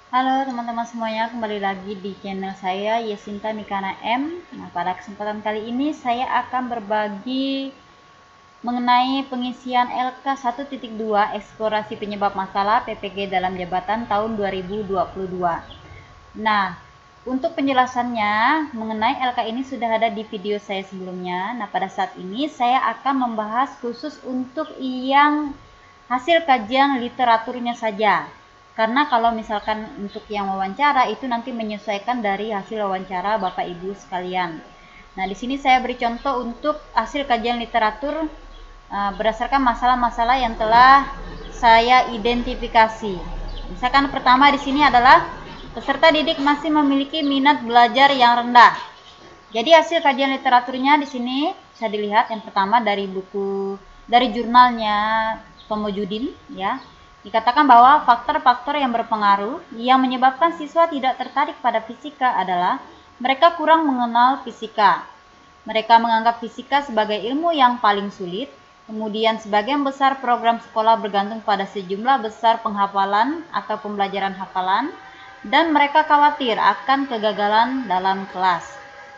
Halo teman-teman semuanya, kembali lagi di channel saya Yesinta Mikana M. Nah, pada kesempatan kali ini saya akan berbagi mengenai pengisian LK 1.2 Eksplorasi Penyebab Masalah PPG dalam Jabatan tahun 2022. Nah, untuk penjelasannya mengenai LK ini sudah ada di video saya sebelumnya. Nah, pada saat ini saya akan membahas khusus untuk yang hasil kajian literaturnya saja. Karena kalau misalkan untuk yang wawancara itu nanti menyesuaikan dari hasil wawancara Bapak Ibu sekalian. Nah, di sini saya beri contoh untuk hasil kajian literatur berdasarkan masalah-masalah yang telah saya identifikasi. Misalkan pertama di sini adalah peserta didik masih memiliki minat belajar yang rendah. Jadi hasil kajian literaturnya di sini bisa dilihat yang pertama dari jurnalnya Tomojudin ya. Dikatakan bahwa faktor-faktor yang berpengaruh yang menyebabkan siswa tidak tertarik pada fisika adalah mereka kurang mengenal fisika. Mereka menganggap fisika sebagai ilmu yang paling sulit. Kemudian sebagian besar program sekolah bergantung pada sejumlah besar penghafalan atau pembelajaran hafalan dan mereka khawatir akan kegagalan dalam kelas.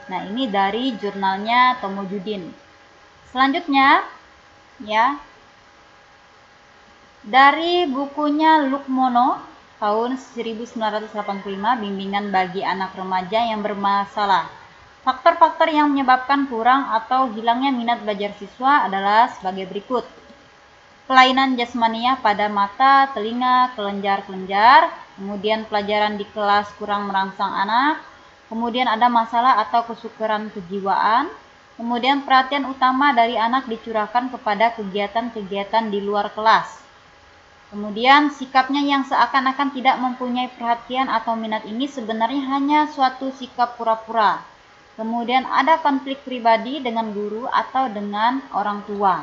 Nah, ini dari jurnalnya Tomojudin. Selanjutnya ya, dari bukunya Lukmono tahun 1985, Bimbingan bagi Anak Remaja yang Bermasalah. Faktor-faktor yang menyebabkan kurang atau hilangnya minat belajar siswa adalah sebagai berikut. Kelainan jasmania pada mata, telinga, kelenjar-kelenjar, kemudian pelajaran di kelas kurang merangsang anak, kemudian ada masalah atau kesukaran kejiwaan, kemudian perhatian utama dari anak dicurahkan kepada kegiatan-kegiatan di luar kelas. Kemudian sikapnya yang seakan-akan tidak mempunyai perhatian atau minat ini sebenarnya hanya suatu sikap pura-pura. Kemudian ada konflik pribadi dengan guru atau dengan orang tua.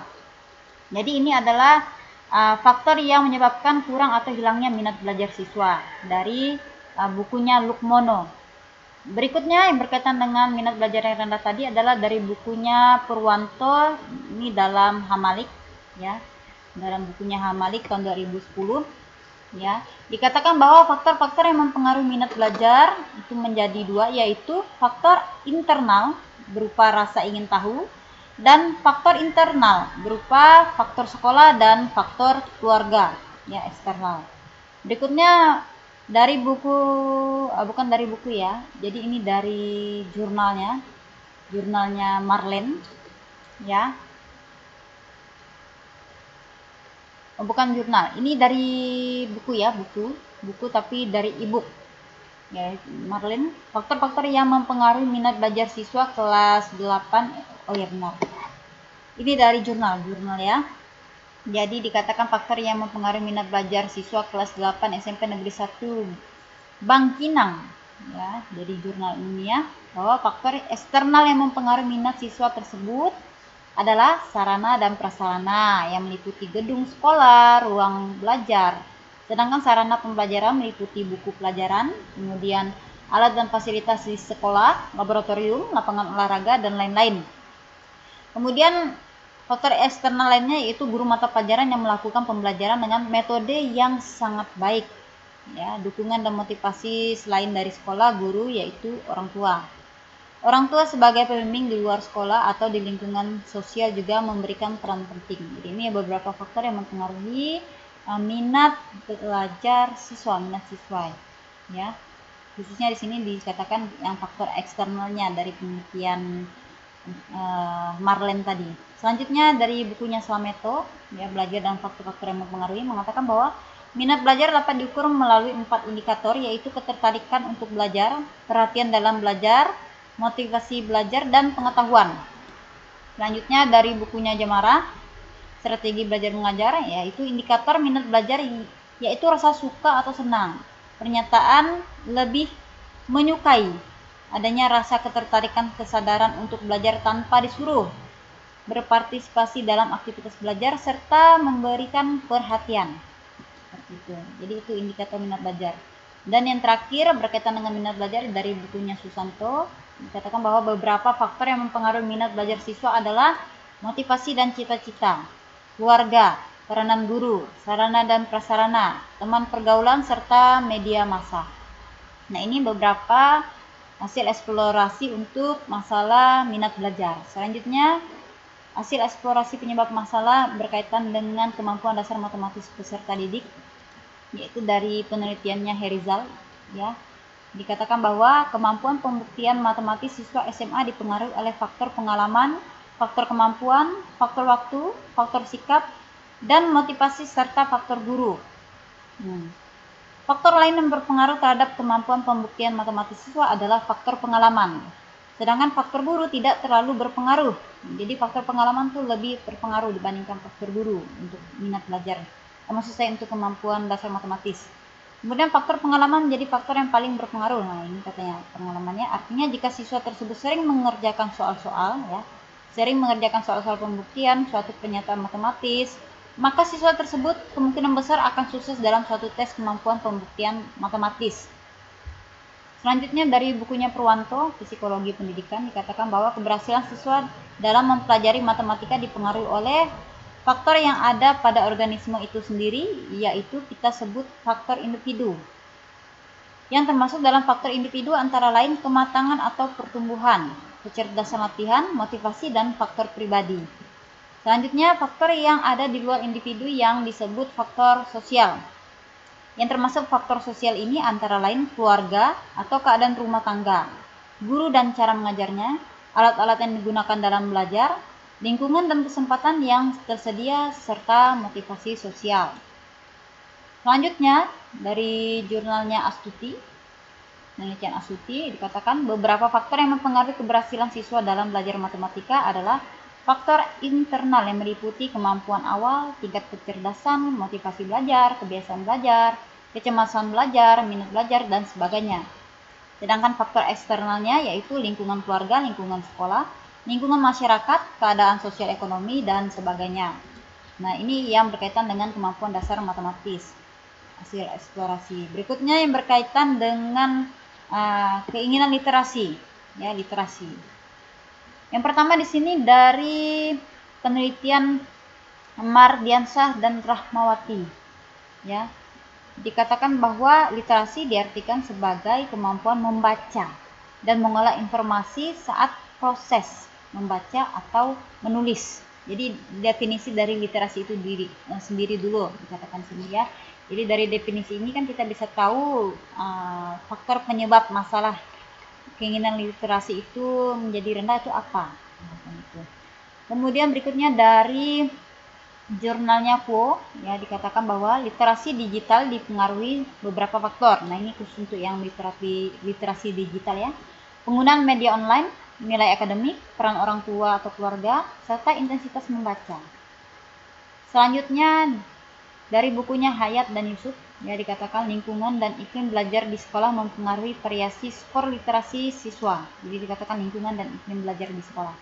Jadi ini adalah faktor yang menyebabkan kurang atau hilangnya minat belajar siswa dari bukunya Lukmono. Berikutnya yang berkaitan dengan minat belajar yang rendah tadi adalah dari bukunya Purwanto, ini dalam Hamalik ya. Dalam bukunya Hamalik tahun 2010 ya, dikatakan bahwa faktor-faktor yang mempengaruhi minat belajar itu menjadi dua, yaitu faktor internal berupa rasa ingin tahu dan faktor internal berupa faktor sekolah dan faktor keluarga ya, eksternal. Berikutnya dari buku bukan dari buku ya, jadi ini dari jurnalnya Marlen ya. Bukan jurnal, ini dari buku ya, buku tapi dari ebook ya, Marlin. Faktor-faktor yang mempengaruhi minat belajar siswa kelas 8. Oh ya benar, ini dari jurnal ya. Jadi dikatakan faktor yang mempengaruhi minat belajar siswa kelas 8 SMP Negeri 1 Bangkinang ya, dari jurnal ini ya, bahwa faktor eksternal yang mempengaruhi minat siswa tersebut adalah sarana dan prasarana yang meliputi gedung sekolah, ruang belajar. Sedangkan sarana pembelajaran meliputi buku pelajaran, kemudian alat dan fasilitas di sekolah, laboratorium, lapangan olahraga, dan lain-lain. Kemudian faktor eksternal lainnya yaitu guru mata pelajaran yang melakukan pembelajaran dengan metode yang sangat baik. Ya, dukungan dan motivasi selain dari sekolah, guru yaitu orang tua. Orang tua sebagai pembimbing di luar sekolah atau di lingkungan sosial juga memberikan peran penting. Jadi ini beberapa faktor yang mempengaruhi minat belajar siswa, ya. Khususnya di sini dikatakan yang faktor eksternalnya dari penelitian Marlen tadi. Selanjutnya dari bukunya Slameto, ya, belajar dan faktor-faktor yang mempengaruhi, mengatakan bahwa minat belajar dapat diukur melalui 4 indikator, yaitu ketertarikan untuk belajar, perhatian dalam belajar, motivasi belajar, dan pengetahuan. Selanjutnya dari bukunya Jamara, strategi belajar mengajar, yaitu indikator minat belajar yaitu rasa suka atau senang, pernyataan lebih menyukai, adanya rasa ketertarikan, kesadaran untuk belajar tanpa disuruh, berpartisipasi dalam aktivitas belajar, serta memberikan perhatian. Seperti itu. Jadi itu indikator minat belajar. Dan yang terakhir berkaitan dengan minat belajar dari bukunya Susanto, dikatakan bahwa beberapa faktor yang mempengaruhi minat belajar siswa adalah motivasi dan cita-cita, keluarga, peranan guru, sarana dan prasarana, teman pergaulan, serta media massa. Nah, ini beberapa hasil eksplorasi untuk masalah minat belajar. Selanjutnya, hasil eksplorasi penyebab masalah berkaitan dengan kemampuan dasar matematis peserta didik, yaitu dari penelitiannya Herizal, ya. Dikatakan bahwa kemampuan pembuktian matematis siswa SMA dipengaruhi oleh faktor pengalaman, faktor kemampuan, faktor waktu, faktor sikap, dan motivasi serta faktor guru. Faktor lain yang berpengaruh terhadap kemampuan pembuktian matematis siswa adalah faktor pengalaman. Sedangkan faktor guru tidak terlalu berpengaruh. Jadi faktor pengalaman tuh lebih berpengaruh dibandingkan faktor guru untuk minat belajar. Maksud saya untuk kemampuan dasar matematis. Kemudian faktor pengalaman menjadi faktor yang paling berpengaruh. Nah, ini katanya pengalamannya. Artinya jika siswa tersebut sering mengerjakan soal-soal, ya, sering mengerjakan soal-soal pembuktian suatu pernyataan matematis, maka siswa tersebut kemungkinan besar akan sukses dalam suatu tes kemampuan pembuktian matematis. Selanjutnya dari bukunya Purwanto, Psikologi Pendidikan, dikatakan bahwa keberhasilan siswa dalam mempelajari matematika dipengaruhi oleh faktor yang ada pada organisme itu sendiri, yaitu kita sebut faktor individu. Yang termasuk dalam faktor individu antara lain kematangan atau pertumbuhan, kecerdasan latihan, motivasi, dan faktor pribadi. Selanjutnya, faktor yang ada di luar individu yang disebut faktor sosial. Yang termasuk faktor sosial ini antara lain keluarga atau keadaan rumah tangga, guru dan cara mengajarnya, alat-alat yang digunakan dalam belajar, lingkungan dan kesempatan yang tersedia, serta motivasi sosial. Selanjutnya, dari jurnalnya Astuti, penelitian Astuti, dikatakan beberapa faktor yang mempengaruhi keberhasilan siswa dalam belajar matematika adalah faktor internal yang meliputi kemampuan awal, tingkat kecerdasan, motivasi belajar, kebiasaan belajar, kecemasan belajar, minat belajar, dan sebagainya. Sedangkan faktor eksternalnya yaitu lingkungan keluarga, lingkungan sekolah, lingkungan masyarakat, keadaan sosial ekonomi, dan sebagainya. Nah, ini yang berkaitan dengan kemampuan dasar matematis, hasil eksplorasi. Berikutnya yang berkaitan dengan keinginan literasi, ya, literasi. Yang pertama di sini dari penelitian Mardiansyah dan Rahmawati, ya, dikatakan bahwa literasi diartikan sebagai kemampuan membaca dan mengolah informasi saat proses membaca atau menulis. Jadi definisi dari literasi itu sendiri dulu dikatakan sini, ya. Jadi dari definisi ini kan kita bisa tahu faktor penyebab masalah keinginan literasi itu menjadi rendah itu apa. Kemudian berikutnya dari jurnalnya Quo, ya, dikatakan bahwa literasi digital dipengaruhi beberapa faktor. Nah, ini khusus untuk yang literasi digital, ya. Penggunaan media online, nilai akademik, peran orang tua atau keluarga, serta intensitas membaca. Selanjutnya dari bukunya Hayat dan Yusuf, ya, dikatakan lingkungan dan iklim belajar di sekolah mempengaruhi variasi skor literasi siswa. Jadi dikatakan lingkungan dan iklim belajar di sekolah.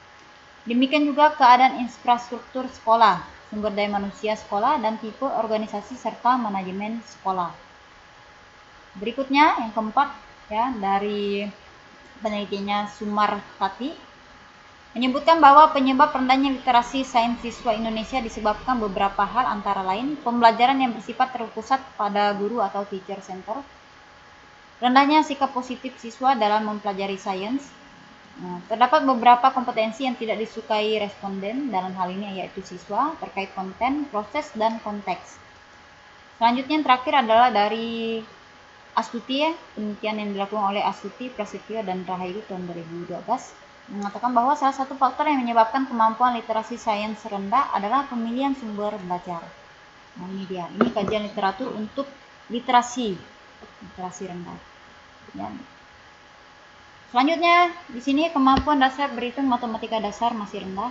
Demikian juga keadaan infrastruktur sekolah, sumber daya manusia sekolah, dan tipe organisasi serta manajemen sekolah. Berikutnya yang keempat, ya, dari penelitiannya Sumartati menyebutkan bahwa penyebab rendahnya literasi sains siswa Indonesia disebabkan beberapa hal antara lain pembelajaran yang bersifat terpusat pada guru atau teacher center, rendahnya sikap positif siswa dalam mempelajari sains. Terdapat beberapa kompetensi yang tidak disukai responden dalam hal ini yaitu siswa terkait konten, proses, dan konteks. Selanjutnya yang terakhir adalah dari Astuti, ya, penelitian yang dilakukan oleh Astuti, Prasetyo, dan Rahayu tahun 2012 mengatakan bahwa salah satu faktor yang menyebabkan kemampuan literasi sains rendah adalah pemilihan sumber belajar. Nah, ini dia. Ini kajian literatur untuk literasi rendah. Ya. Selanjutnya di sini kemampuan dasar berhitung matematika dasar masih rendah.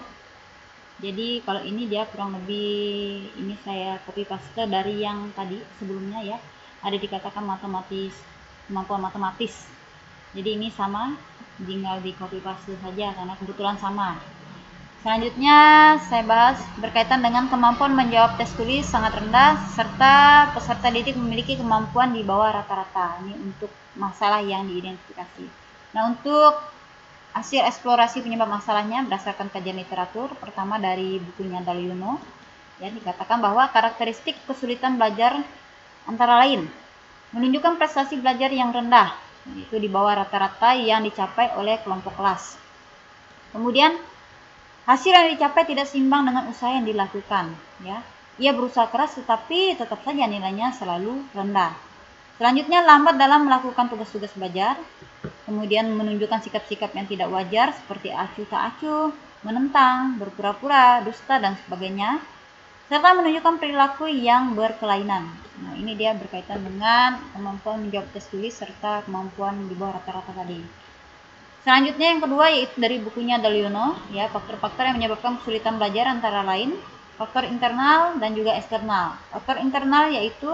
Jadi kalau ini dia kurang lebih ini saya copy paste dari yang tadi sebelumnya, ya. Ada dikatakan kemampuan matematis. Jadi ini sama, tinggal di copy paste saja karena kebetulan sama. Selanjutnya saya bahas berkaitan dengan kemampuan menjawab tes tulis sangat rendah serta peserta didik memiliki kemampuan di bawah rata-rata. Ini untuk masalah yang diidentifikasi. Nah, untuk hasil eksplorasi penyebab masalahnya berdasarkan kajian literatur, pertama dari bukunya Daliono, Ya, dikatakan bahwa karakteristik kesulitan belajar antara lain menunjukkan prestasi belajar yang rendah, yaitu di bawah rata-rata yang dicapai oleh kelompok kelas. Kemudian hasil yang dicapai tidak seimbang dengan usaha yang dilakukan. Ya, ia berusaha keras tetapi tetap saja nilainya selalu rendah. Selanjutnya lambat dalam melakukan tugas-tugas belajar. Kemudian menunjukkan sikap-sikap yang tidak wajar seperti acuh tak acuh, menentang, berpura-pura, dusta dan sebagainya, serta menunjukkan perilaku yang berkelainan. Nah, ini dia berkaitan dengan kemampuan menjawab tes tulis serta kemampuan di bawah rata-rata tadi. Selanjutnya yang kedua yaitu dari bukunya Daliono, ya, faktor-faktor yang menyebabkan kesulitan belajar antara lain faktor internal dan juga eksternal. Faktor internal yaitu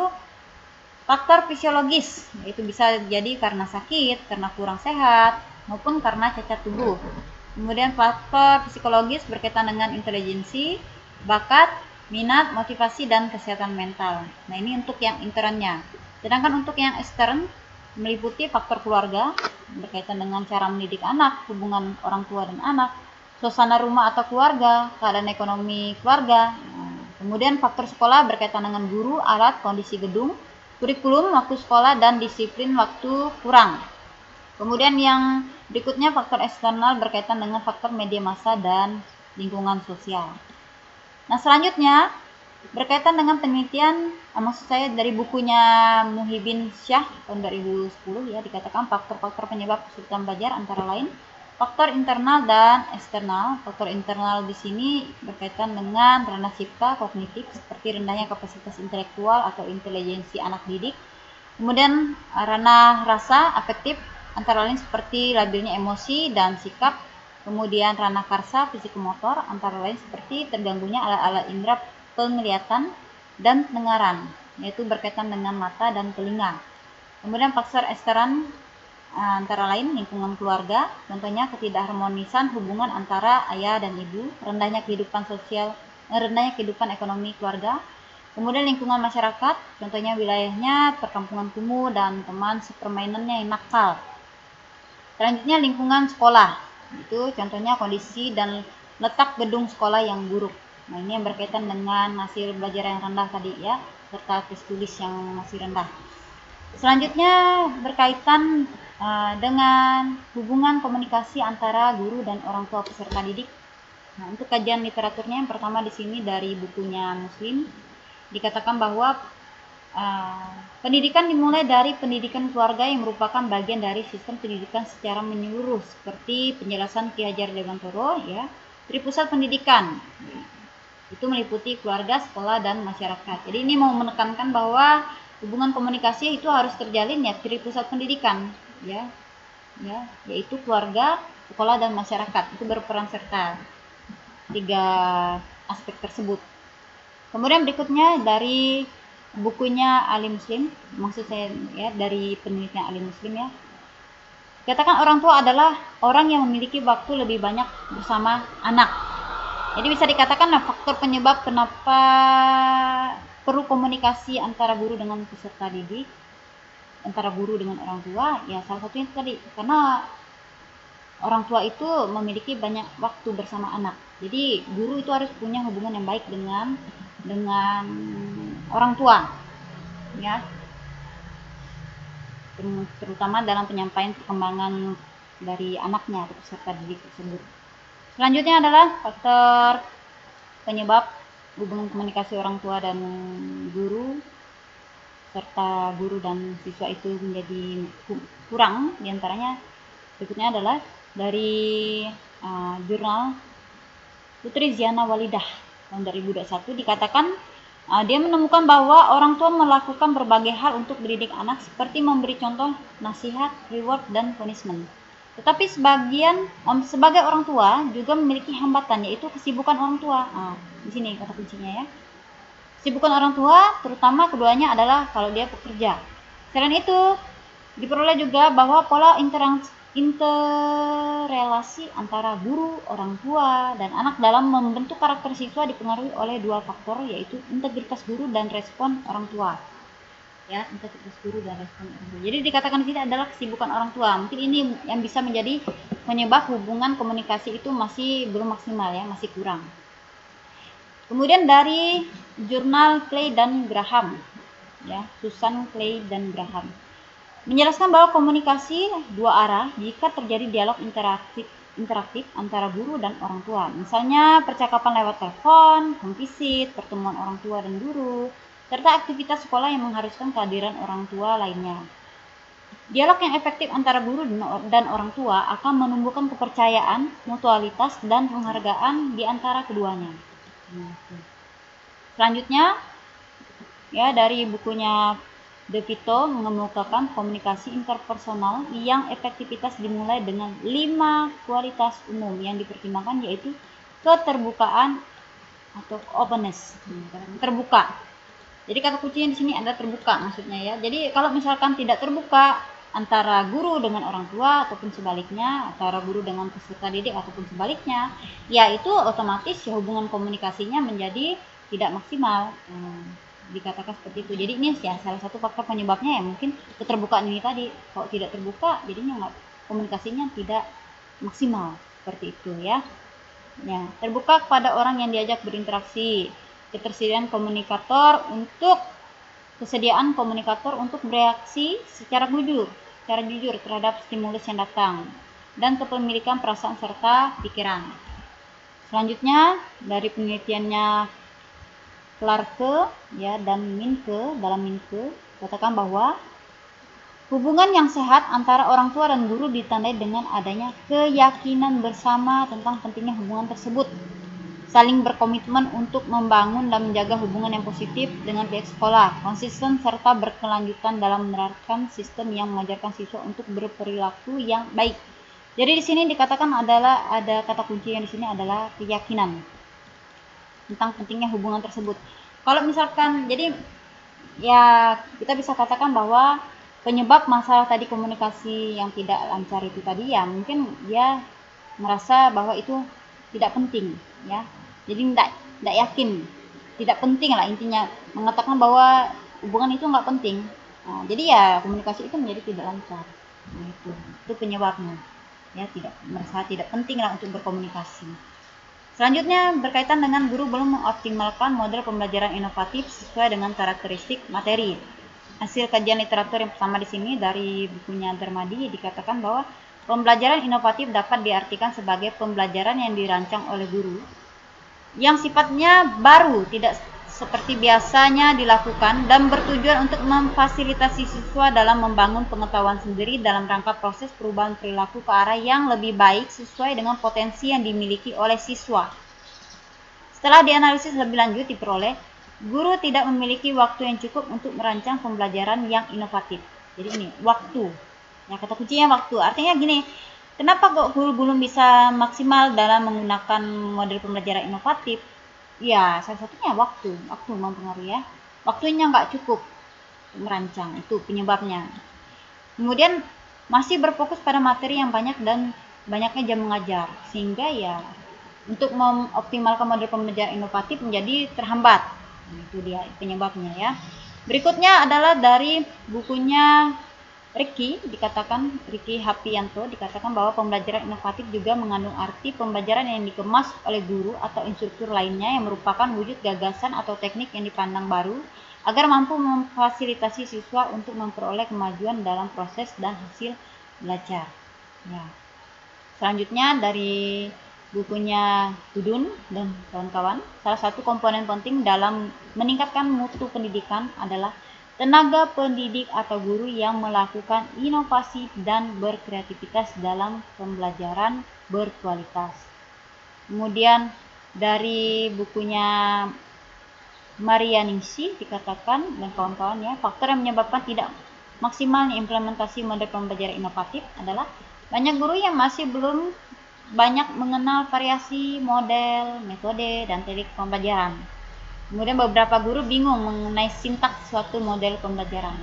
faktor fisiologis, yaitu bisa jadi karena sakit, karena kurang sehat, maupun karena cacat tubuh. Kemudian faktor psikologis berkaitan dengan intelijensi, bakat, minat, motivasi, dan kesehatan mental. Nah, ini untuk yang internnya. Sedangkan untuk yang ekstern meliputi faktor keluarga berkaitan dengan cara mendidik anak, hubungan orang tua dan anak, suasana rumah atau keluarga, keadaan ekonomi keluarga. Kemudian faktor sekolah berkaitan dengan guru, alat, kondisi gedung, kurikulum, waktu sekolah, dan disiplin waktu kurang. Kemudian yang berikutnya faktor eksternal berkaitan dengan faktor media massa dan lingkungan sosial. Nah, selanjutnya berkaitan dengan penelitian, maksud saya dari bukunya Muhyiddin Syah tahun 2010, ya, dikatakan faktor-faktor penyebab kesulitan belajar antara lain faktor internal dan eksternal. Faktor internal di sini berkaitan dengan ranah cipta kognitif seperti rendahnya kapasitas intelektual atau intelijensi anak didik. Kemudian ranah rasa afektif antara lain seperti labilnya emosi dan sikap. Kemudian ranah karsa psikomotor antara lain seperti terganggunya alat-alat indera penglihatan dan pendengaran, yaitu berkaitan dengan mata dan telinga. Kemudian faktor ekstern antara lain lingkungan keluarga, contohnya ketidakharmonisan hubungan antara ayah dan ibu, rendahnya kehidupan ekonomi keluarga. Kemudian lingkungan masyarakat, contohnya wilayahnya perkampungan kumuh dan teman sepermainannya yang nakal. Selanjutnya lingkungan sekolah, itu contohnya kondisi dan letak gedung sekolah yang buruk. Nah, ini yang berkaitan dengan hasil belajar yang rendah tadi, ya, serta tes tulis yang masih rendah. Selanjutnya berkaitan dengan hubungan komunikasi antara guru dan orang tua peserta didik. Nah, untuk kajian literaturnya yang pertama di sini dari bukunya Muslim, dikatakan bahwa pendidikan dimulai dari pendidikan keluarga yang merupakan bagian dari sistem pendidikan secara menyeluruh seperti penjelasan Ki Hajar Dewantoro, ya, dari pusat pendidikan. Itu meliputi keluarga, sekolah, dan masyarakat. Jadi ini mau menekankan bahwa hubungan komunikasi itu harus terjalin ya dari pusat pendidikan, ya, yaitu keluarga, sekolah, dan masyarakat. Itu berperan serta tiga aspek tersebut. Kemudian berikutnya dari bukunya Ali Muslim, maksud saya ya dari penelitian Ali Muslim, ya, katakan orang tua adalah orang yang memiliki waktu lebih banyak bersama anak. Jadi bisa dikatakan faktor penyebab kenapa perlu komunikasi antara guru dengan peserta didik, antara guru dengan orang tua, ya salah satunya tadi karena orang tua itu memiliki banyak waktu bersama anak. Jadi guru itu harus punya hubungan yang baik dengan orang tua, ya, terutama dalam penyampaian perkembangan dari anaknya atau peserta didik tersebut. Selanjutnya adalah faktor penyebab hubungan komunikasi orang tua dan guru serta guru dan siswa itu menjadi kurang. Diantaranya berikutnya adalah dari jurnal Putri Ziana Walidah tahun 2021 dikatakan dia menemukan bahwa orang tua melakukan berbagai hal untuk mendidik anak seperti memberi contoh, nasihat, reward, dan punishment. Tetapi sebagai orang tua juga memiliki hambatan, yaitu kesibukan orang tua. Di sini kata kuncinya, ya. Kesibukan orang tua, terutama keduanya adalah kalau dia bekerja. Selain itu, diperoleh juga bahwa pola interrelasi antara guru, orang tua, dan anak dalam membentuk karakter siswa dipengaruhi oleh dua faktor, yaitu integritas guru dan respon orang tua. Ya, integritas guru dan respon orang tua. Jadi dikatakan di sini adalah kesibukan orang tua. Mungkin ini yang bisa menjadi penyebab hubungan komunikasi itu masih belum maksimal, ya, masih kurang. Kemudian dari jurnal Clay dan Graham, ya, Susan Clay dan Graham, menjelaskan bahwa komunikasi dua arah jika terjadi dialog interaktif antara guru dan orang tua. Misalnya percakapan lewat telepon, home visit, pertemuan orang tua dan guru, serta aktivitas sekolah yang mengharuskan kehadiran orang tua lainnya. Dialog yang efektif antara guru dan orang tua akan menumbuhkan kepercayaan, mutualitas, dan penghargaan di antara keduanya. Selanjutnya, ya, dari bukunya De Vito mengemukakan komunikasi interpersonal yang efektivitas dimulai dengan 5 kualitas umum yang dipertimbangkan, yaitu keterbukaan atau openness, terbuka. Jadi kata kuncinya di sini ada terbuka maksudnya, ya. Jadi kalau misalkan tidak terbuka antara guru dengan orang tua ataupun sebaliknya, antara guru dengan peserta didik ataupun sebaliknya, ya itu otomatis ya hubungan komunikasinya menjadi tidak maksimal. Dikatakan seperti itu. Jadi ini ya salah satu faktor penyebabnya ya mungkin keterbukaan ini tadi. Kalau tidak terbuka jadinya komunikasinya tidak maksimal seperti itu, ya. Ya, terbuka kepada orang yang diajak berinteraksi, ketersediaan komunikator untuk kesediaan komunikator untuk bereaksi secara jujur terhadap stimulus yang datang, dan kepemilikan perasaan serta pikiran. Selanjutnya dari penelitiannya Clarke, ya, dan Minke, dalam Minke katakan bahwa hubungan yang sehat antara orang tua dan guru ditandai dengan adanya keyakinan bersama tentang pentingnya hubungan tersebut, saling berkomitmen untuk membangun dan menjaga hubungan yang positif dengan pihak sekolah, konsisten serta berkelanjutan dalam menerapkan sistem yang mengajarkan siswa untuk berperilaku yang baik. Jadi di sini dikatakan adalah ada kata kunci yang di sini adalah keyakinan tentang pentingnya hubungan tersebut. Kalau misalkan jadi ya kita bisa katakan bahwa penyebab masalah tadi komunikasi yang tidak lancar itu tadi ya mungkin dia merasa bahwa itu tidak penting, ya. Jadi tidak yakin, tidak penting lah intinya, mengatakan bahwa hubungan itu nggak penting. Nah, jadi ya komunikasi itu menjadi tidak lancar. Nah, itu penyebabnya, ya, tidak merasa tidak penting lah untuk berkomunikasi. Selanjutnya berkaitan dengan guru belum mengoptimalkan model pembelajaran inovatif sesuai dengan karakteristik materi. Hasil kajian literatur yang pertama di sini dari bukunya Dermadi dikatakan bahwa pembelajaran inovatif dapat diartikan sebagai pembelajaran yang dirancang oleh guru yang sifatnya baru, tidak seperti biasanya dilakukan, dan bertujuan untuk memfasilitasi siswa dalam membangun pengetahuan sendiri dalam rangka proses perubahan perilaku ke arah yang lebih baik sesuai dengan potensi yang dimiliki oleh siswa. Setelah dianalisis lebih lanjut diperoleh, guru tidak memiliki waktu yang cukup untuk merancang pembelajaran yang inovatif. Jadi ini waktu. Ya, kata kuncinya waktu. Artinya gini, kenapa kok guru belum bisa maksimal dalam menggunakan model pembelajaran inovatif? Ya, salah satunya waktu mempengaruhi, ya. Waktunya nggak cukup merancang, itu penyebabnya. Kemudian masih berfokus pada materi yang banyak dan banyaknya jam mengajar, sehingga ya untuk mengoptimalkan model pembelajaran inovatif menjadi terhambat. Nah, itu dia penyebabnya, ya. Berikutnya adalah dari bukunya Ricky Hapianto dikatakan bahwa pembelajaran inovatif juga mengandung arti pembelajaran yang dikemas oleh guru atau instruktur lainnya yang merupakan wujud gagasan atau teknik yang dipandang baru agar mampu memfasilitasi siswa untuk memperoleh kemajuan dalam proses dan hasil belajar. Ya. Selanjutnya dari bukunya Tudun dan kawan-kawan, salah satu komponen penting dalam meningkatkan mutu pendidikan adalah tenaga pendidik atau guru yang melakukan inovasi dan berkreativitas dalam pembelajaran berkualitas. Kemudian dari bukunya Marianingsi dikatakan dan kawan-kawan, ya, faktor yang menyebabkan tidak maksimalnya implementasi model pembelajaran inovatif adalah banyak guru yang masih belum banyak mengenal variasi model, metode, dan teknik pembelajaran. Kemudian beberapa guru bingung mengenai sintaks suatu model pembelajaran.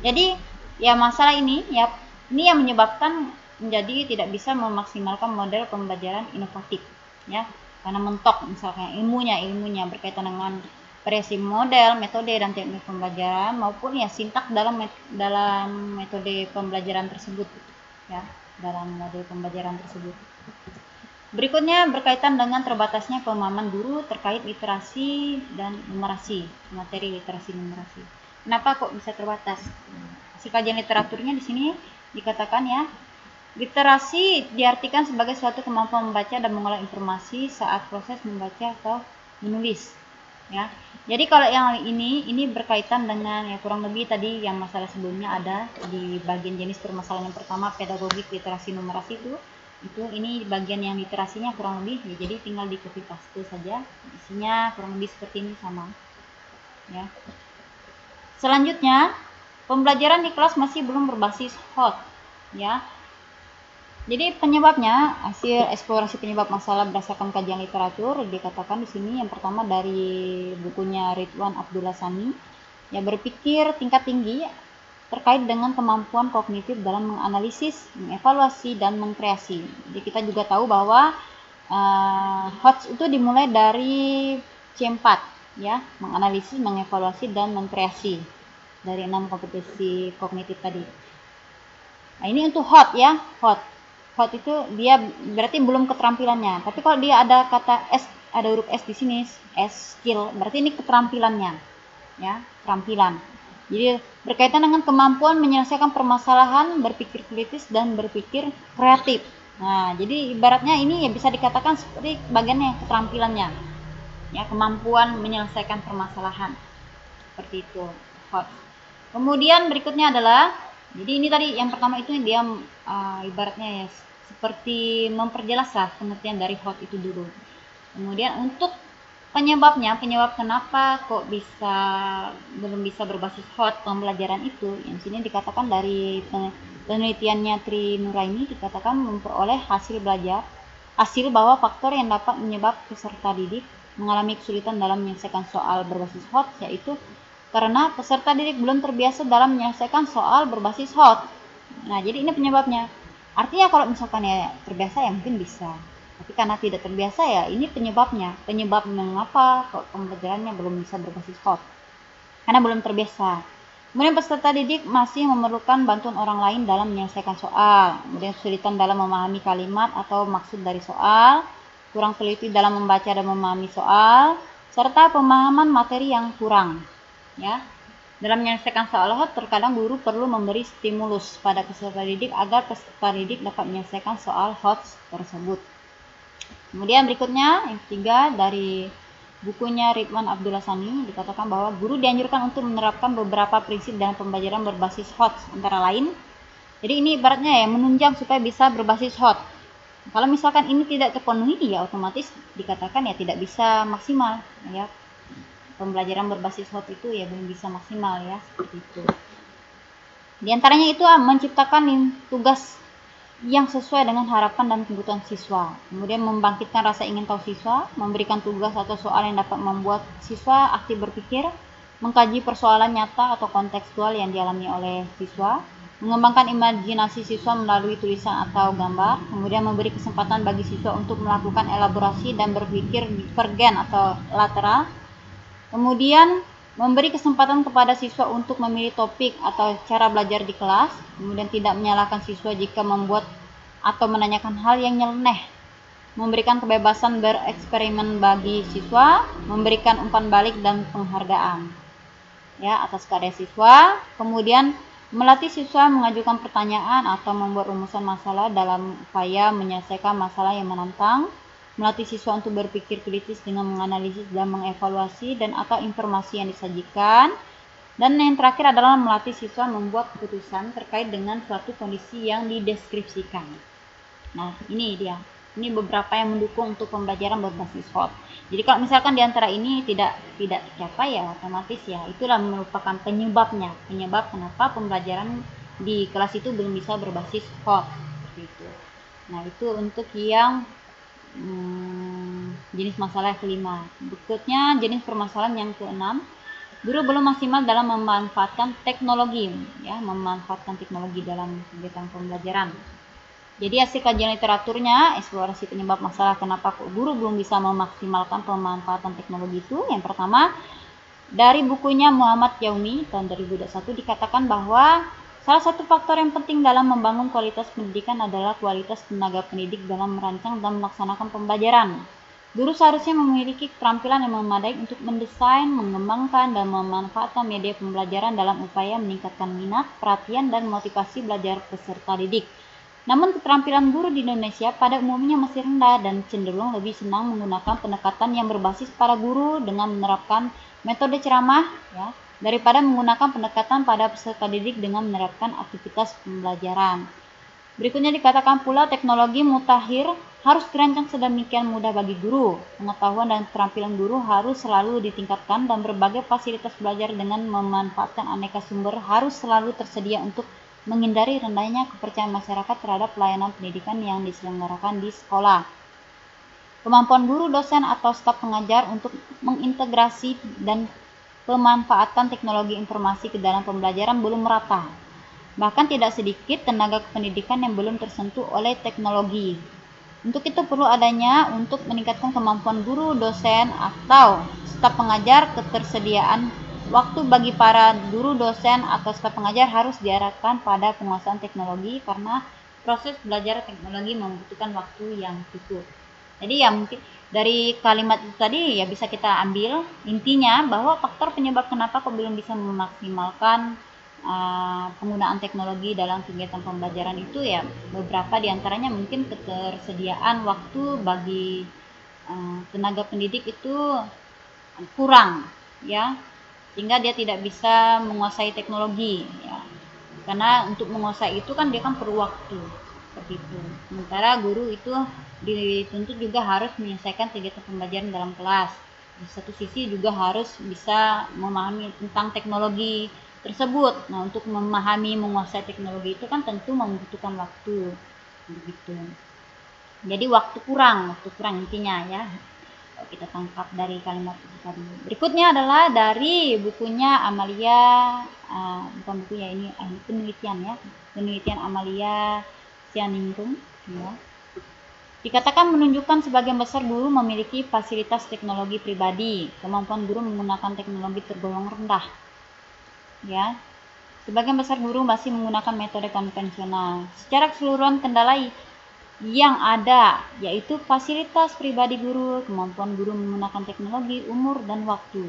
Jadi ya masalah ini ya ini yang menyebabkan menjadi tidak bisa memaksimalkan model pembelajaran inovatif, ya, karena mentok misalnya ilmunya berkaitan dengan variasi model, metode, dan teknik pembelajaran maupun ya sintaks dalam metode pembelajaran tersebut, ya, dalam model pembelajaran tersebut. Berikutnya berkaitan dengan terbatasnya pemahaman guru terkait literasi dan numerasi, materi literasi numerasi. Kenapa kok bisa terbatas? Kajian literaturnya di sini dikatakan ya, literasi diartikan sebagai suatu kemampuan membaca dan mengolah informasi saat proses membaca atau menulis. Ya, jadi kalau yang ini berkaitan dengan ya kurang lebih tadi yang masalah sebelumnya ada di bagian jenis permasalahan yang pertama pedagogik literasi numerasi itu ini bagian yang literasinya kurang lebih ya, jadi tinggal di copy paste saja, isinya kurang lebih seperti ini sama ya. Selanjutnya pembelajaran di kelas masih belum berbasis hot ya. Jadi penyebabnya, hasil eksplorasi penyebab masalah berdasarkan kajian literatur dikatakan di sini yang pertama dari bukunya Ridwan Abdullah Sani, ya berpikir tingkat tinggi terkait dengan kemampuan kognitif dalam menganalisis, mengevaluasi dan mengkreasi. Jadi kita juga tahu bahwa HOTS itu dimulai dari C4 ya, menganalisis, mengevaluasi dan mengkreasi dari 6 kompetensi kognitif tadi. Nah, ini untuk HOT ya, HOT itu dia berarti belum keterampilannya. Tapi kalau dia ada kata S, ada huruf S di sini, S skill, berarti ini keterampilannya. Ya, keterampilan. Jadi berkaitan dengan kemampuan menyelesaikan permasalahan, berpikir kritis dan berpikir kreatif. Nah, jadi ibaratnya ini ya bisa dikatakan seperti bagiannya keterampilannya. Ya, kemampuan menyelesaikan permasalahan. Seperti itu. HOT. Kemudian berikutnya adalah, jadi ini tadi yang pertama itu dia ibaratnya ya seperti memperjelas lah pengertian dari HOT itu dulu. Kemudian untuk penyebab kenapa kok belum bisa berbasis HOT pembelajaran itu, yang sini dikatakan dari penelitiannya Tri Nuraini dikatakan memperoleh hasil bahwa faktor yang dapat menyebab peserta didik mengalami kesulitan dalam menyelesaikan soal berbasis HOT yaitu karena peserta didik belum terbiasa dalam menyelesaikan soal berbasis HOT. Nah, jadi ini penyebabnya. Artinya kalau misalkan ya terbiasa ya mungkin bisa. Tapi karena tidak terbiasa ya ini penyebabnya. Penyebab mengapa kok pembelajarannya belum bisa berbasis HOT. Karena belum terbiasa. Kemudian peserta didik masih memerlukan bantuan orang lain dalam menyelesaikan soal. Kemudian kesulitan dalam memahami kalimat atau maksud dari soal. Kurang teliti dalam membaca dan memahami soal. Serta pemahaman materi yang kurang. Ya, dalam menyelesaikan soal HOT terkadang guru perlu memberi stimulus pada peserta didik agar peserta didik dapat menyelesaikan soal HOT tersebut. Kemudian berikutnya yang ketiga dari bukunya Ridwan Abdullah Sani dikatakan bahwa guru dianjurkan untuk menerapkan beberapa prinsip dalam pembelajaran berbasis HOT antara lain. Jadi ini ibaratnya ya menunjang supaya bisa berbasis HOT. Kalau misalkan ini tidak terpenuhi ya otomatis dikatakan ya tidak bisa maksimal ya. Pembelajaran berbasis HOT itu ya belum bisa maksimal ya, seperti itu. Di antaranya itu menciptakan tugas yang sesuai dengan harapan dan kebutuhan siswa. Kemudian membangkitkan rasa ingin tahu siswa, memberikan tugas atau soal yang dapat membuat siswa aktif berpikir, mengkaji persoalan nyata atau kontekstual yang dialami oleh siswa, mengembangkan imajinasi siswa melalui tulisan atau gambar, kemudian memberi kesempatan bagi siswa untuk melakukan elaborasi dan berpikir divergen atau lateral. Kemudian memberi kesempatan kepada siswa untuk memilih topik atau cara belajar di kelas, kemudian tidak menyalahkan siswa jika membuat atau menanyakan hal yang nyeleneh, memberikan kebebasan bereksperimen bagi siswa, memberikan umpan balik dan penghargaan ya atas karya siswa, kemudian melatih siswa mengajukan pertanyaan atau membuat rumusan masalah dalam upaya menyelesaikan masalah yang menantang, melatih siswa untuk berpikir kritis dengan menganalisis dan mengevaluasi dan atau informasi yang disajikan. Dan yang terakhir adalah melatih siswa membuat keputusan terkait dengan suatu kondisi yang dideskripsikan. Nah, ini dia. Ini beberapa yang mendukung untuk pembelajaran berbasis HOT. Jadi kalau misalkan diantara ini tidak tercapai ya otomatis ya itulah merupakan penyebab kenapa pembelajaran di kelas itu belum bisa berbasis HOT seperti itu. Nah, itu untuk yang jenis masalah kelima. Berikutnya jenis permasalahan yang keenam, guru belum maksimal dalam memanfaatkan teknologi dalam kegiatan pembelajaran. Jadi hasil kajian literaturnya, eksplorasi penyebab masalah kenapa kok guru belum bisa memaksimalkan pemanfaatan teknologi itu. Yang pertama, dari bukunya Muhammad Yaumi tahun 2021 dikatakan bahwa Salah satu faktor yang penting dalam membangun kualitas pendidikan adalah kualitas tenaga pendidik dalam merancang dan melaksanakan pembelajaran. Guru seharusnya memiliki keterampilan yang memadai untuk mendesain, mengembangkan, dan memanfaatkan media pembelajaran dalam upaya meningkatkan minat, perhatian, dan motivasi belajar peserta didik. Namun keterampilan guru di Indonesia pada umumnya masih rendah dan cenderung lebih senang menggunakan pendekatan yang berbasis pada guru dengan menerapkan metode ceramah, ya, daripada menggunakan pendekatan pada peserta didik dengan menerapkan aktivitas pembelajaran. Berikutnya dikatakan pula teknologi mutakhir harus dirancang sedemikian mudah bagi guru. Pengetahuan dan keterampilan guru harus selalu ditingkatkan dan berbagai fasilitas belajar dengan memanfaatkan aneka sumber harus selalu tersedia untuk menghindari rendahnya kepercayaan masyarakat terhadap pelayanan pendidikan yang diselenggarakan di sekolah. Kemampuan guru, dosen, atau staf pengajar untuk mengintegrasi dan pemanfaatan teknologi informasi ke dalam pembelajaran belum merata. Bahkan tidak sedikit tenaga pendidikan yang belum tersentuh oleh teknologi. Untuk itu perlu adanya untuk meningkatkan kemampuan guru, dosen, atau staf pengajar. Ketersediaan waktu bagi para guru, dosen, atau staf pengajar harus diarahkan pada penguasaan teknologi karena proses belajar teknologi membutuhkan waktu yang cukup. Jadi ya mungkin dari kalimat itu tadi ya bisa kita ambil intinya bahwa faktor penyebab kenapa kok belum bisa memaksimalkan penggunaan teknologi dalam kegiatan pembelajaran itu ya beberapa diantaranya mungkin ketersediaan waktu bagi tenaga pendidik itu kurang, ya, sehingga dia tidak bisa menguasai teknologi, ya, karena untuk menguasai itu kan dia kan perlu waktu seperti itu. Sementara guru itu dituntut juga harus menyelesaikan kegiatan pembelajaran dalam kelas. Di satu sisi juga harus bisa memahami tentang teknologi tersebut. Nah, untuk memahami menguasai teknologi itu kan tentu membutuhkan waktu, begitu. Jadi waktu kurang intinya ya. Kalau kita tangkap dari kalimat itu tadi. Berikutnya adalah dari bukunya Amalia, bukan bukunya ini penelitian ya, penelitian Amalia Sianingrum, ya. Dikatakan menunjukkan sebagian besar guru memiliki fasilitas teknologi pribadi, kemampuan guru menggunakan teknologi tergolong rendah. Ya, sebagian besar guru masih menggunakan metode konvensional. Secara keseluruhan kendala yang ada yaitu fasilitas pribadi guru, kemampuan guru menggunakan teknologi, umur, dan waktu.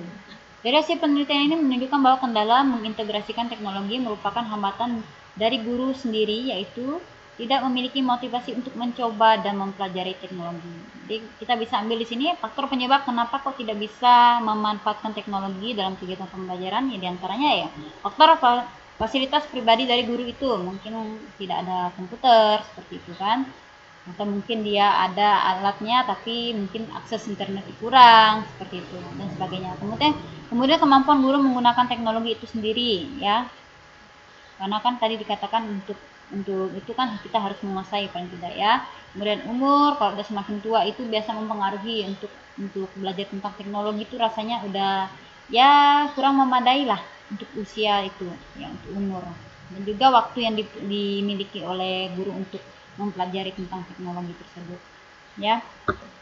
Dari hasil penelitian ini menunjukkan bahwa kendala mengintegrasikan teknologi merupakan hambatan dari guru sendiri, yaitu tidak memiliki motivasi untuk mencoba dan mempelajari teknologi. Jadi kita bisa ambil di sini faktor penyebab kenapa kok tidak bisa memanfaatkan teknologi dalam kegiatan pembelajaran, ya diantaranya ya faktor fasilitas pribadi dari guru itu mungkin tidak ada komputer seperti itu kan, atau mungkin dia ada alatnya tapi mungkin akses internet kurang seperti itu dan sebagainya. Kemudian kemampuan guru menggunakan teknologi itu sendiri, ya, karena kan tadi dikatakan untuk itu kan kita harus menguasai paling tidak, ya. Kemudian umur, kalau udah semakin tua itu biasa mempengaruhi untuk belajar tentang teknologi itu rasanya udah ya kurang memadai lah untuk usia itu, ya, untuk umur. Dan juga waktu yang dimiliki oleh guru untuk mempelajari tentang teknologi tersebut, ya.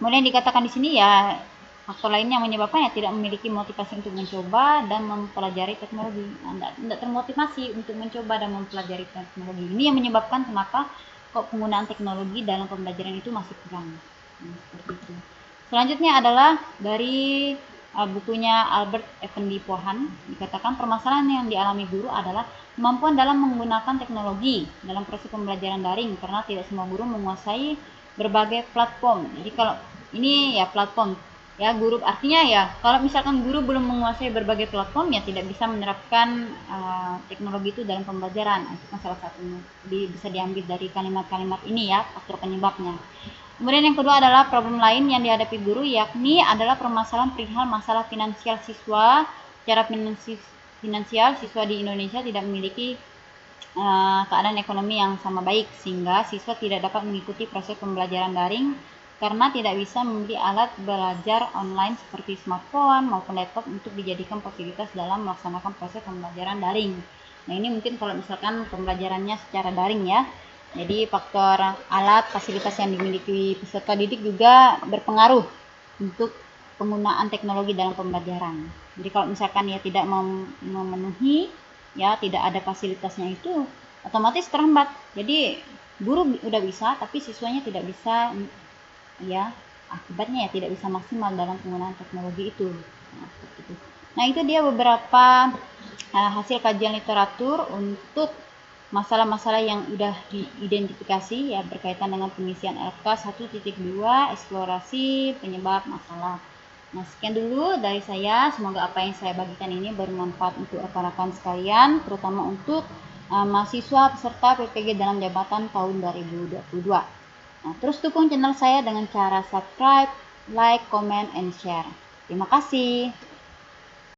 Kemudian dikatakan di sini ya faktor lain yang menyebabkan ya tidak memiliki motivasi untuk mencoba dan mempelajari teknologi. Nah, tidak termotivasi untuk mencoba dan mempelajari teknologi. Ini yang menyebabkan kenapa kok penggunaan teknologi dalam pembelajaran itu masih kurang. Seperti itu. Selanjutnya adalah dari bukunya Albert Effendi Pohan. Dikatakan permasalahan yang dialami guru adalah kemampuan dalam menggunakan teknologi dalam proses pembelajaran daring karena tidak semua guru menguasai berbagai platform. Jadi kalau ini ya platform, ya, guru artinya ya kalau misalkan guru belum menguasai berbagai platform ya tidak bisa menerapkan teknologi itu dalam pembelajaran. Itu kan salah satunya. Jadi bisa diambil dari kalimat-kalimat ini ya faktor penyebabnya. Kemudian yang kedua adalah problem lain yang dihadapi guru yakni adalah permasalahan perihal masalah finansial siswa. Secara finansial siswa di Indonesia tidak memiliki keadaan ekonomi yang sama baik sehingga siswa tidak dapat mengikuti proses pembelajaran daring karena tidak bisa membeli alat belajar online seperti smartphone maupun laptop untuk dijadikan fasilitas dalam melaksanakan proses pembelajaran daring. Nah, ini mungkin kalau misalkan pembelajarannya secara daring ya. Jadi faktor alat fasilitas yang dimiliki peserta didik juga berpengaruh untuk penggunaan teknologi dalam pembelajaran. Jadi kalau misalkan ya tidak memenuhi, ya tidak ada fasilitasnya itu otomatis terhambat. Jadi guru udah bisa tapi siswanya tidak bisa, ya akibatnya ya tidak bisa maksimal dalam penggunaan teknologi itu. Nah, itu dia beberapa hasil kajian literatur untuk masalah-masalah yang udah diidentifikasi ya berkaitan dengan pengisian LK 1.2 eksplorasi penyebab masalah. Nah, sekian dulu dari saya. Semoga apa yang saya bagikan ini bermanfaat untuk rekan-rekan sekalian, terutama untuk mahasiswa peserta PPG dalam jabatan tahun 2022. Nah, terus dukung channel saya dengan cara subscribe, like, comment, and share. Terima kasih.